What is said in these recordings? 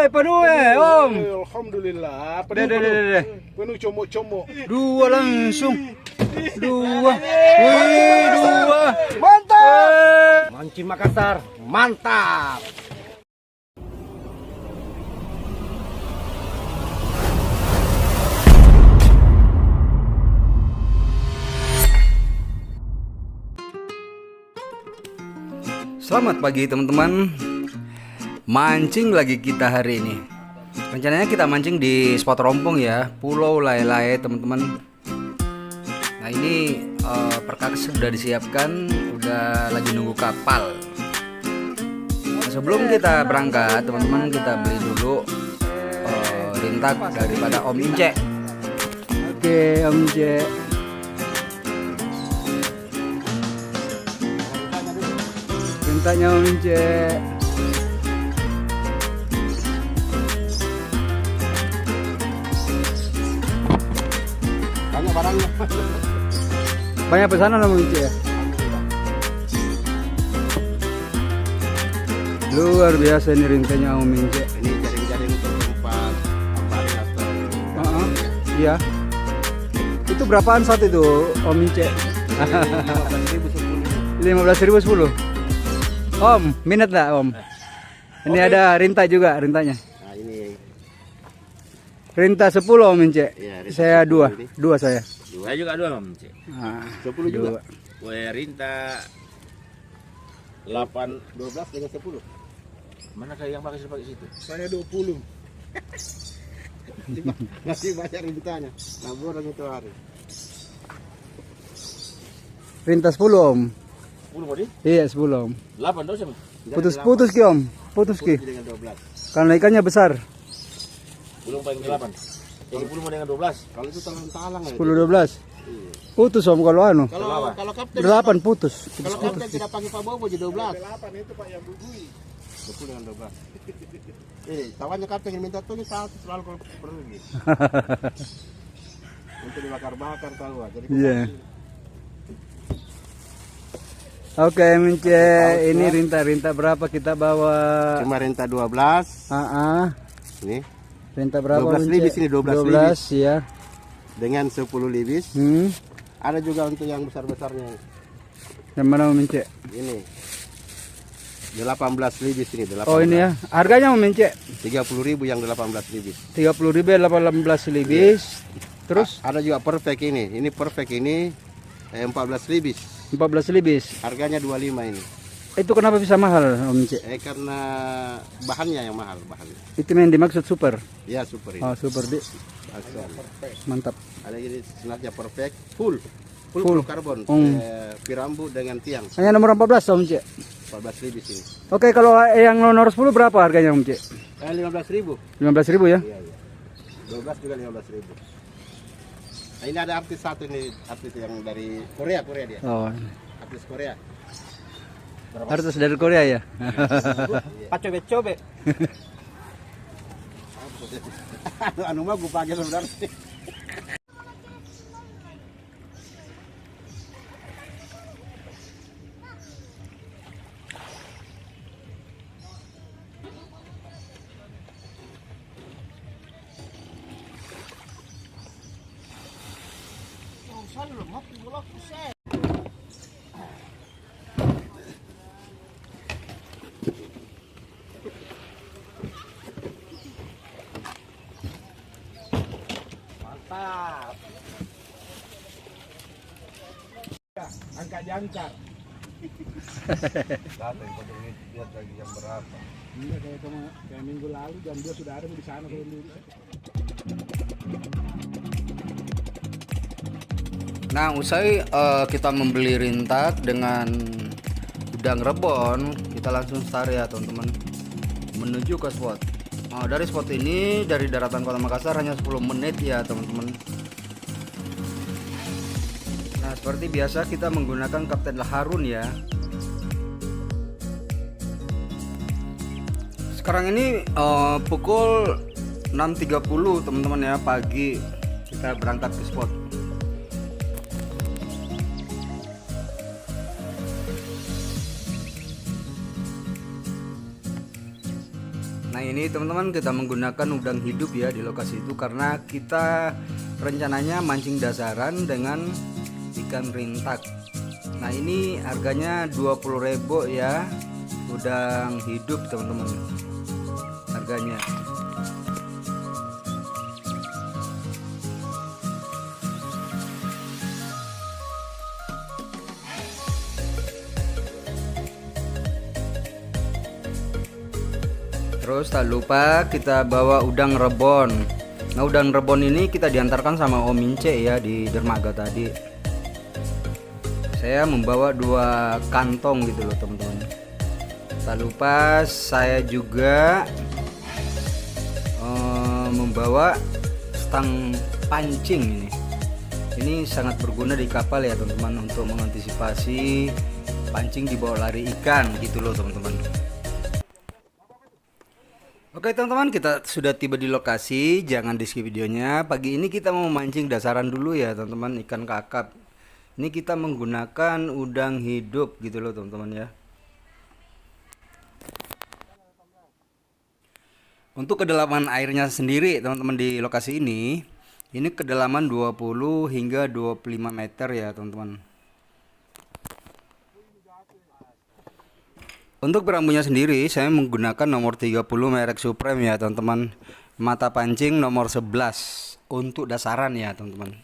penuh Om. Alhamdulillah. Deh. Penuh comok-comok. Dua langsung. Dua. Wih, dua. Mantap. Mancing Makassar, mantap. Selamat pagi teman-teman. Mancing lagi kita hari ini. Rencananya kita mancing di spot rompong ya, Pulau Lae-Lae teman-teman. Nah ini perkakas sudah disiapkan, udah lagi nunggu kapal. Nah, sebelum kita berangkat teman-teman, kita beli dulu rintak daripada Om Ince. Oke Om Ince. Rintaknya Om Ince. Banyak barangnya. Banyak pesanan Om Ince ya. Luar biasa ini rintaknya Om Ince. Ini jaring-jaring untuk tempat ambaring atau Iya. Itu berapaan saat itu Om Ince? 15.000 10. Om, minat nggak Om? Ini ada rinta juga, rintanya. Nah ini. Rinta 10 Om Ince. Ya, Saya 2 saya. Saya juga dua Om. Nah, 10 juga. Kue rinta 8. 12 dengan 10. Mana kayak yang pakai situ? Saya 20. Masih banyak rintanya. Nah, borong itu hari. Rinta 10 Om. 10 tadi? Iya 10 Om. 8 dosa. Putus ki Om. Putus ki. Dengan 12. Karena ikannya besar. Belum paling 8. Yang 10 dengan 12. Kalau itu talang-talang ya. 10 12. Putus Om kalau anu. Kalau kapten 8 putus. kalau kapten tidak pakai Pak Bobo jadi 12. 8 itu Pak yang bubui. 10 dengan 12. Tawannya kapten yang minta tulis satu selalu kalau pergi. Untuk dibakar-bakar tahu. Jadi Iya. Oke Mince, ini rinta berapa kita bawa? cuma renta 12. Ini Rinta berapa 12 Mince? libis ini 12 ya. dengan 10 libis. Ada juga untuk yang besar-besarnya. Yang mana Mince? Ini 18 libis ini 18. Oh ini ya. Harganya Mince? 30.000 yang 18 libis. 30.000 18 libis. Terus Ada juga perfect ini. Ini perfect ini 14 libis. 14 libis. Harganya 25 ini. Itu kenapa bisa mahal Om Mince? Karena bahannya yang mahal bahannya. Itu yang dimaksud super. Ya super ini. Oh, super di. Asal. Mantap. Ada ini senatnya perfect full Full. karbon. Hmm. Pirambu dengan tiang. Hanya nomor 14 Om Mince. 14 libis ini. Oke, kalau yang nomor 10 berapa harganya Om Mince? 15.000. 15.000 ya? Iya. 12 juga 15.000. Nah, ini ada artis satu ini, artis yang dari Korea dia. Oh. Artis Korea. Artis dari Korea ya? Pak cobe. Anu mah gua pakai sebenarnya. Mantap. Angka jangkar. Datang pada lihat lagi jam berapa. Iya kayak minggu lalu jam 2 sudah ada di sana kalau dulu. Nah, usai kita membeli rintak dengan udang rebon, kita langsung start ya teman-teman, menuju ke spot. Dari spot ini, dari daratan Kota Makassar hanya 10 menit ya teman-teman. Nah, seperti biasa kita menggunakan Kapten Harun ya. Sekarang ini pukul 6.30 teman-teman ya, pagi. Kita berangkat ke spot. Nah ini teman-teman kita menggunakan udang hidup ya di lokasi itu karena kita rencananya mancing dasaran dengan ikan rintak. Nah ini harganya 20.000 ya, udang hidup teman-teman harganya. Terus tak lupa kita bawa udang rebon. Nah udang rebon ini kita diantarkan sama Om Ince ya di dermaga tadi. Saya membawa 2 kantong gitu loh teman-teman. Tak lupa saya juga membawa stang pancing ini. Ini sangat berguna di kapal ya teman-teman untuk mengantisipasi pancing di bawah lari ikan gitu loh teman-teman. Oke teman-teman, kita sudah tiba di lokasi, jangan di skip videonya. Pagi ini kita mau mancing dasaran dulu ya teman-teman, ikan kakap. Ini kita menggunakan udang hidup gitu loh teman-teman ya. Untuk kedalaman airnya sendiri teman-teman di lokasi ini kedalaman 20 hingga 25 meter ya teman-teman. Untuk berambunya sendiri saya menggunakan nomor 30 merek Supreme ya teman-teman. Mata pancing nomor 11 untuk dasaran ya teman-teman.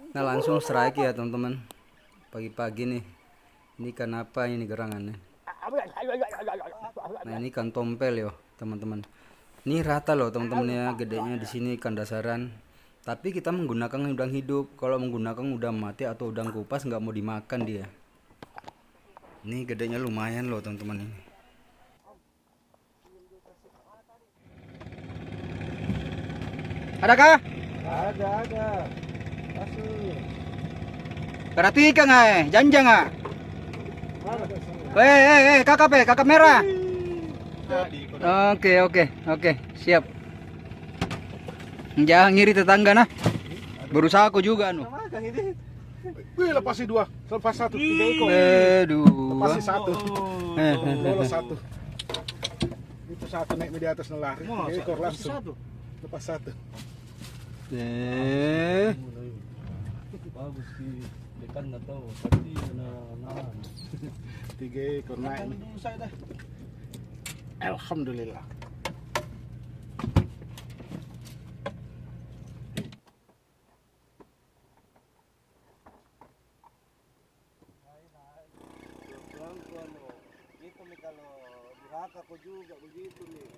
Nah langsung strike ya teman-teman. Pagi-pagi nih. Ini ikan apa ini gerangannya? Nah ini ikan tompel yo teman-teman. Ini rata loh teman-teman ya, gedenya di sini ikan dasaran. Tapi kita menggunakan udang hidup. Kalau menggunakan udang mati atau udang kupas nggak mau dimakan dia. Ini gedenya lumayan loh teman-teman ini. Adakah? Ada. Perhatikan janjang kakap merah. Oke, siap. Jangan ngiri tetangga nah. Berusaha aku juga anu. Wih, lepasi 2, lepas 1, 3 ekor. Aduh. Lepasi 1. Lolos 1. Itu 1 naik di atas lari. 3 ekor langsung. Lepas 1. Bagus sih, ikan nggak tahu, tapi nah. 3 ekor naik. Alhamdulillah. Gitu nih kalau diraka aku juga begitu nih.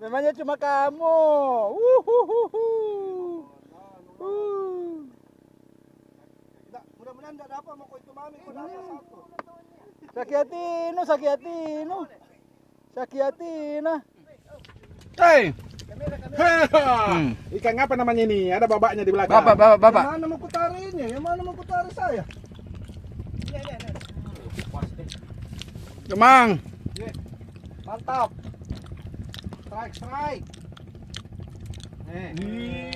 Memangnya cuma kamu. Mudah-mudahan enggak dapat mau itu mami kok dapat 1. Sakiatina. Ikan apa namanya ini? Ada babaknya di belakang. Bapak. Yang mana mau kutarinya? Yang mana mau kutari saya? Kemang. Mantap. Strike. Ini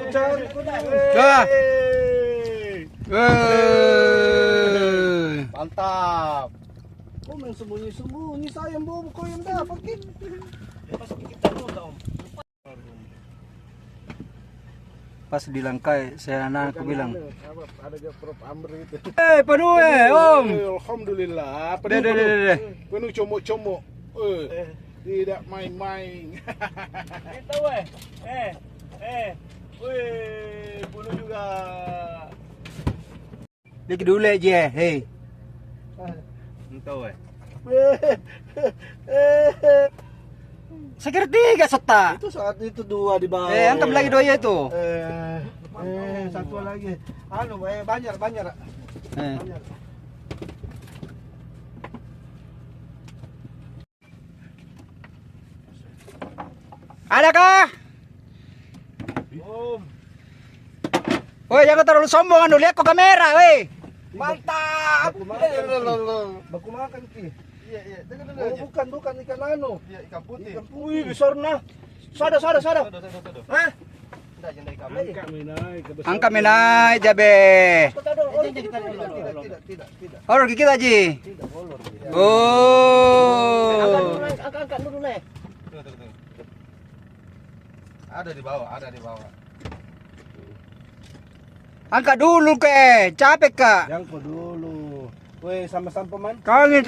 cari mantap. Kok main sembunyi sayang bobo kau yang dapat gitu. Pas di langkai saya aku bilang. Ada dia Prof Amri itu. Penuh Om. Alhamdulillah. Penuh comok-comok. Tidak main-main. Itu bunuh juga. Lagi dulu aja, hei. Entah Saya kira 3 seta. Itu saat itu 2 di bawah. Antam lagi 2 itu. Satu lagi. Anu, banyak. Banyak. Adakah? Om. Woi, jangan terlalu sombong anu, lihat ke kamera, weh. Mantap. Baku makan ki. Iya. Bukan ikan anu. Iya, ikan putih. Wih, besar nah. Sada. Hah? Angka menai jabe. Tidak. Horor kita Ji. Oh. Angkat dulu, Le. Ada di bawah. Angkat dulu ke, capek kak. Yang dulu. Weh, sama-sama pemain. Kangen.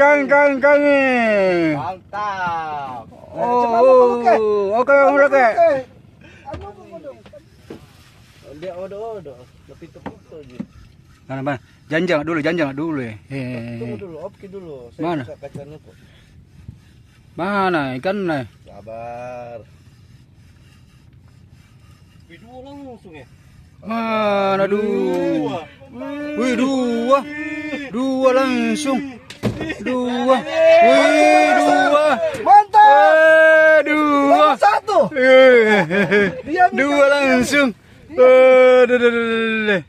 Mantap. Oh, oke. Dia odo. Lebih teputo aja. Mana? Janjang dulu ya. Tunggu dulu, oke dulu. Saya Mana? buka kacanya kok. Mana ikan nih? Sabar. Video langsung ya. Mana dua? Wih, dua langsung. Dua. Wih, dua. Mantap. Dua. Satu. Dua langsung. Iya.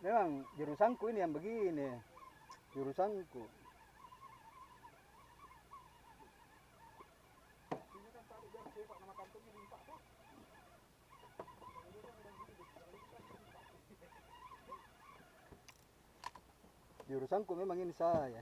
Memang jurusanku ini yang begini. Jurusanku. Jurusanku memang ini saya.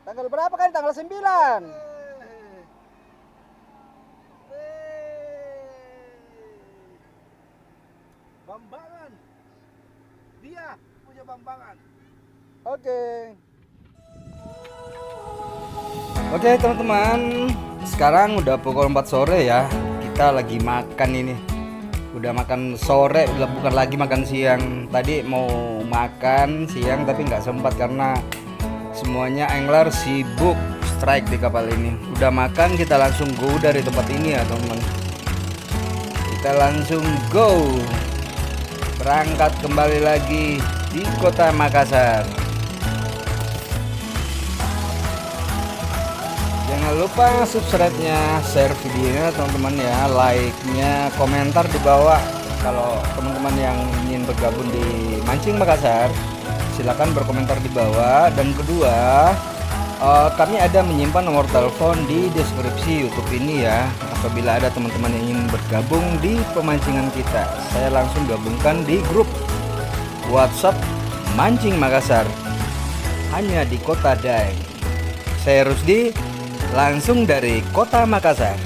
Tanggal berapa kan? Tanggal 9. Bambangan. Dia punya Bambangan. Oke teman-teman, sekarang udah pukul 4 sore ya. Kita lagi makan ini. Udah makan sore, bukan lagi makan siang. Tadi mau makan siang tapi nggak sempat karena semuanya angler sibuk strike di kapal ini. Udah makan, kita langsung go dari tempat ini ya teman-teman. Kita langsung go berangkat kembali lagi di kota Makassar. Jangan lupa subscribe-nya, share videonya teman-teman ya, like-nya, komentar di bawah. Kalau teman-teman yang ingin bergabung di Mancing Makassar, silakan berkomentar di bawah. Dan kedua, kami ada menyimpan nomor telepon di deskripsi YouTube ini ya. Apabila ada teman-teman yang ingin bergabung di pemancingan kita, saya langsung gabungkan di grup WhatsApp Mancing Makassar hanya di Kota Daeng. Saya Rusdi, langsung dari Kota Makassar.